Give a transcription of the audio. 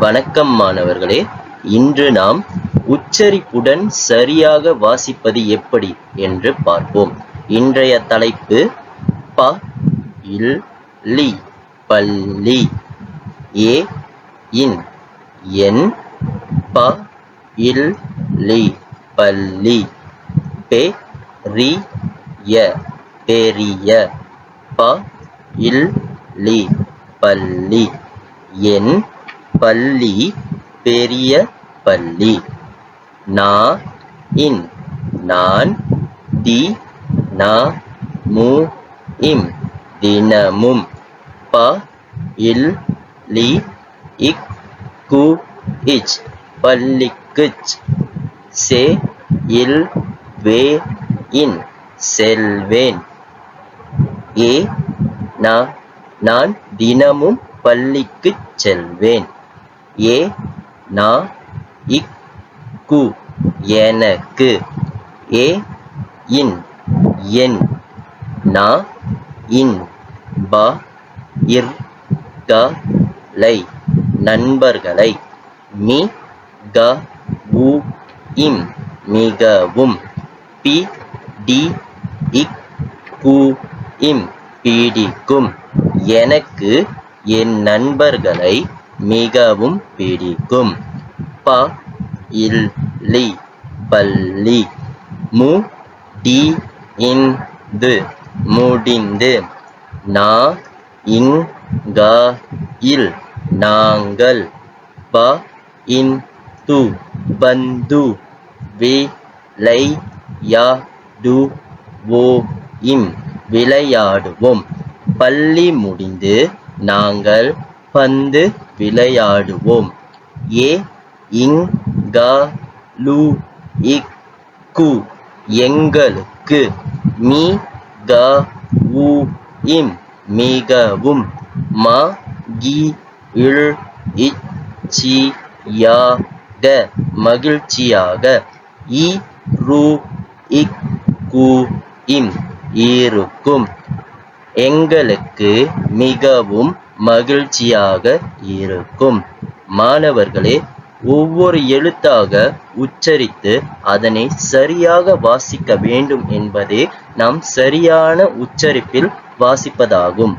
வணக்கம் மாணவர்களே, இன்று நாம் உச்சரிப்புடன் சரியாக வாசிப்பது எப்படி என்று பார்ப்போம். இன்றைய தலைப்பு ப இல் லி பள்ளி, ஏ இன் என் ப இல் லி பள்ளி, பெ ரி ய பெரிய, ப இல் லி பள்ளி, என் பள்ளி பெரிய பள்ளி, நா இன் நான், தி ந மு இம் தினமும், ப இல் லி இக் கு இச் பள்ளிக்குச், செ இல் வே இன் செல்வேன், ஏ ந நான் தினமும் பள்ளிக்குச் செல்வேன், ஏ நா இக் கு எனக்கு, ஏ இன் என், நா இன் ப இர் க லை நண்பர்களை, மி க உ இம் மிகவும், பி டி இக் கு இம் பிடிக்கும், எனக்கு என் நண்பர்களை மிகவும் பிடிக்கும், ப இல் லி பள்ளி, மு டி இந்து முடிந்து, நா இங் க இல் நாங்கள், ப இன் து பந்து, வி லை யா டு வோ இம் விளையாடுவோம், பள்ளி முடிந்து நாங்கள் பந்து விளையாடுவோம், ஏ இங் க லு இக் கு எங்களுக்கு, மி க உ இம் மிகவும், ம கி இல் இச் சி யா க மகிழ்ச்சியாக, இ ரு இக் கு இம் இருக்கும், எங்களுக்கு மிகவும் மகிழ்ச்சியாக இருக்கும். மாணவர்களே, ஒவ்வொரு எழுத்தாக உச்சரித்து அதனை சரியாக வாசிக்க வேண்டும் என்பதே நாம் சரியான உச்சரிப்பில் வாசிப்பதாகும்.